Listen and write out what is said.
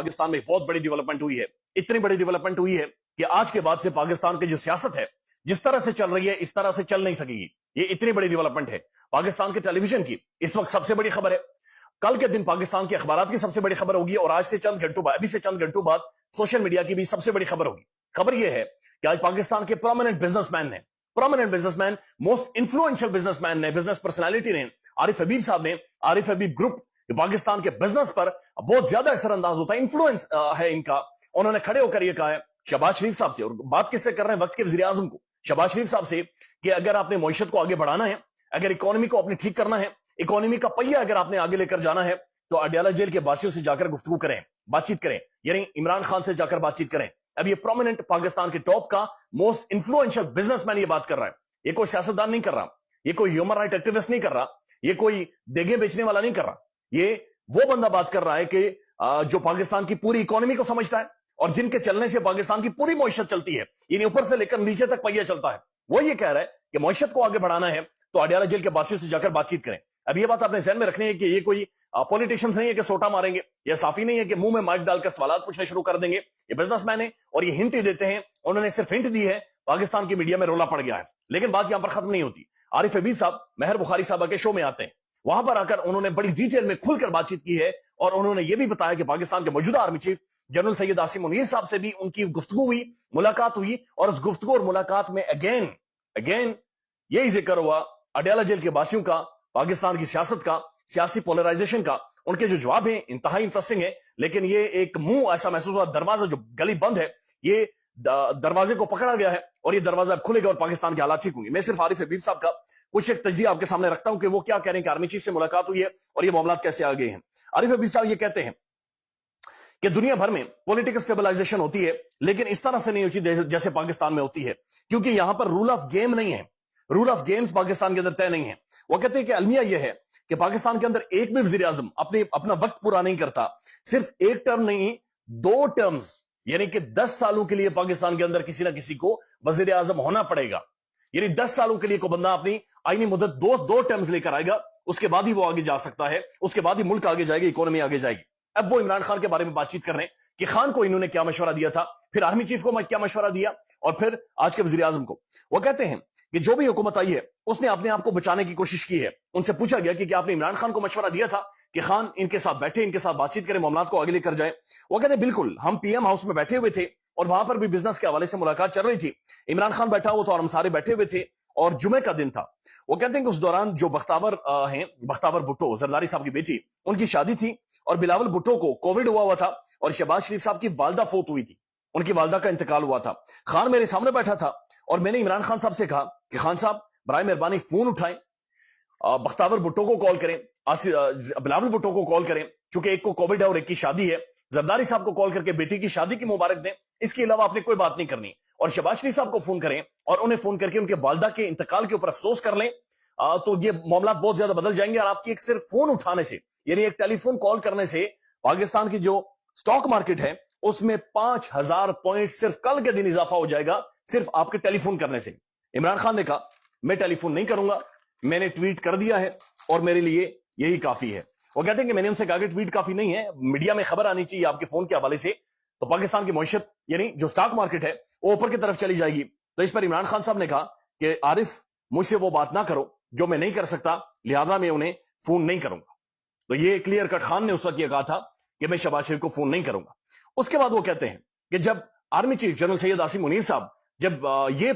पाकिस्तान में बहुत बड़ी डेवलपमेंट हुई है, इतनी बड़ी डेवलपमेंट हुई है कि आज के बाद से पाकिस्तान की जो सियासत है जिस तरह से चल रही है इस तरह से चल नहीं सकेगी। ये इतनी बड़ी डेवलपमेंट है। पाकिस्तान के टेलीविजन की इस वक्त सबसे बड़ी खबर है, कल के दिन पाकिस्तान के अखबारात की सबसे बड़ी खबर होगी, और आज से चंद घंटों बाद, अभी से चंद घंटों बाद सोशल मीडिया की भी सबसे बड़ी खबर होगी। खबर यह है कि आज पाकिस्तान के prominent businessman, most influential businessman ने, बिजनेस पर्सनैलिटी ने, आरिफ हबीब साहब ने, आरिफ हबीब ग्रुप पाकिस्तान के बिजनेस पर बहुत ज्यादा असरअंदाज होता है, इंफ्लुएंस है इनका। उन्होंने खड़े होकर यह कहा है शहबाज शरीफ साहब से, और बात किससे कर रहे हैं, वक्त के वजीर आजम को, शहबाज शरीफ साहब से, कि अगर आपने मईशत को आगे बढ़ाना है, अगर इकोनॉमी को अपने ठीक करना है, इकोनॉमी का पहिया अगर आपने आगे लेकर जाना है, तो अडयाला जेल के बासियों से जाकर गुफ्तगू करें, बातचीत करें, यानी इमरान खान से जाकर बातचीत करें। अब ये प्रोमिनेंट पाकिस्तान के टॉप का मोस्ट इन्फ्लुएंशियल बिजनेसमैन ये बात कर रहा है। ये कोई सियासतदान नहीं कर रहा, ये कोई ह्यूमन राइट एक्टिविस्ट नहीं कर रहा, ये कोई देगे बेचने वाला नहीं कर रहा, ये वो बंदा बात कर रहा है कि जो पाकिस्तान की पूरी इकोनॉमी को समझता है और जिनके चलने से पाकिस्तान की पूरी मईशत चलती है, यानी ऊपर से लेकर नीचे तक पहिया चलता है। वो ये कह रहा है कि मईशत को आगे बढ़ाना है तो अडयाला जेल के बासियों से जाकर बातचीत करें। अब ये बात आपने ज़हन में रखनी है कि ये कोई पॉलिटिशियंस नहीं है कि सोटा मारेंगे, या साफी नहीं है कि मुंह में माइक डालकर सवाल पूछने शुरू कर देंगे। ये बिजनेसमैन है और ये हिंट ही देते हैं, उन्होंने सिर्फ हिंट दी है, पाकिस्तान की मीडिया में रोला पड़ गया है। लेकिन बात यहां पर खत्म नहीं होती। आरिफ हबीब साहब महर बुखारी साहब के शो में आते हैं, वहां पर आकर उन्होंने बड़ी डिटेल में खुलकर बातचीत की है, और उन्होंने यह भी बताया कि पाकिस्तान के मौजूदा army chief general Syed Asim Munir साहब से भी उनकी गुफ्तगू हुई, मुलाकात हुई, और उस गुफ्तगू और मुलाकात में अगेन यही जिक्र हुआ अडयाला जेल के बासियों का, पाकिस्तान की सियासत का, सियासी पोलराइजेशन का। उनके जो जवाब हैं इंतहाई इंटरेस्टिंग है, लेकिन ये एक मुंह ऐसा महसूस हुआ, दरवाजा जो गली बंद है, ये दरवाजे को पकड़ा गया है और ये दरवाजा खुलेगा और पाकिस्तान के हालात ठीक होंगे। मैं सिर्फ आरिफ हबीब साहब का कुछ एक तजिया आपके सामने रखता हूं कि वो क्या कह रहे हैं कि आर्मी चीफ से मुलाकात हुई है और ये मामला कैसे आ गए हैं। आरिफ हबीब साहब ये कहते हैं कि दुनिया भर में पॉलिटिकल स्टेबलाइजेशन होती है, लेकिन इस तरह से नहीं होती जैसे पाकिस्तान में होती है, क्योंकि यहां पर रूल ऑफ गेम नहीं है, रूल ऑफ गेम्स पाकिस्तान के अंदर तय नहीं है। वो कहते हैं कि अलमिया यह है कि पाकिस्तान के अंदर एक भी वजीर आजम अपना वक्त पूरा नहीं करता, सिर्फ एक टर्म नहीं, 2 टर्म्स, यानी कि 10 सालों के लिए पाकिस्तान के अंदर किसी ना किसी को वजीर आजम होना पड़ेगा। यानी 10 सालों के लिए को बंदा अपनी आईनी मुद्दत 2 टर्म्स लेकर आएगा, उसके बाद ही वो आगे जा सकता है, उसके बाद ही मुल्क आगे जाएगी, इकोनॉमी आगे जाएगी। अब वो इमरान खान के बारे में बातचीत कर रहे हैं कि खान को इन्होंने क्या मशवरा दिया था, फिर आर्मी चीफ को क्या मशवरा दिया, और फिर आज के वजीर आजम को। वो कहते हैं कि जो भी हुकूमत आई है उसने अपने आप को बचाने की कोशिश की है। उनसे पूछा गया कि क्या आपने इमरान खान को मशवरा दिया था कि खान इनके साथ बैठे, इनके साथ बातचीत करें, मामलात को आगे लेकर जाए। वो कहते हैं बिल्कुल, हम पीएम हाउस में बैठे हुए थे और वहां पर भी बिजनेस के हवाले से मुलाकात चल रही थी, इमरान खान बैठा हुआ था और हम सारे बैठे हुए थे, और जुमे का दिन था। वो कहते हैं कि उस दौरान जो बख्तावर हैं, बख्तावर भुट्टो जरदारी साहब की बेटी, उनकी शादी थी और बिलावल भुट्टो को कोविड हुआ था और शहबाज शरीफ साहब की वालदा फौत हुई थी, उनकी वालदा का इंतकाल हुआ था। खान मेरे सामने बैठा था और मैंने इमरान खान साहब से कहा कि खान साहब बराए मेहरबानी फोन उठाएं, बख्तावर भुट्टो को कॉल करें, बिलावल भुट्टो को कॉल करें, चूंकि एक को कोविड है और एक की शादी है, जरदारी साहब को कॉल करके बेटी की शादी की मुबारक दें, इसके अलावा आपने कोई बात नहीं करनी। और शहबाज शरीफ साहब को फोन करें और उन्हें फोन करके उनके वालदा के इंतकाल के ऊपर अफसोस कर लें, तो ये मामला बहुत ज्यादा बदल जाएंगे। और आपकी एक सिर्फ फोन उठाने से, यानी एक टेलीफोन कॉल करने से, पाकिस्तान की जो स्टॉक मार्केट है उसमें 5000 पॉइंट सिर्फ कल के दिन इजाफा हो जाएगा, सिर्फ आपके टेलीफोन करने से। इमरान खान ने कहा मैं टेलीफोन नहीं करूंगा, मैंने ट्वीट कर दिया है और मेरे लिए यही काफी है। वो कहते हैं कि मैंने उनसे कहा कि ट्वीट काफी नहीं है, मीडिया में खबर आनी चाहिए आपके फोन के हवाले से, तो पाकिस्तान की मईशत यानी जो स्टॉक मार्केट है वो ऊपर की तरफ चली जाएगी। तो इस पर इमरान खान साहब ने कहा कि आरिफ मुझसे वो बात ना करो जो मैं नहीं कर सकता, लिहाजा मैं उन्हें फोन नहीं करूंगा। तो ये क्लियर कट खान ने उस वक्त ये कहा था कि मैं शहबाज शरीफ को फोन नहीं करूंगा। उसके बाद वो कहते हैं कि जब army chief general Syed Asim Munir साहब जब ये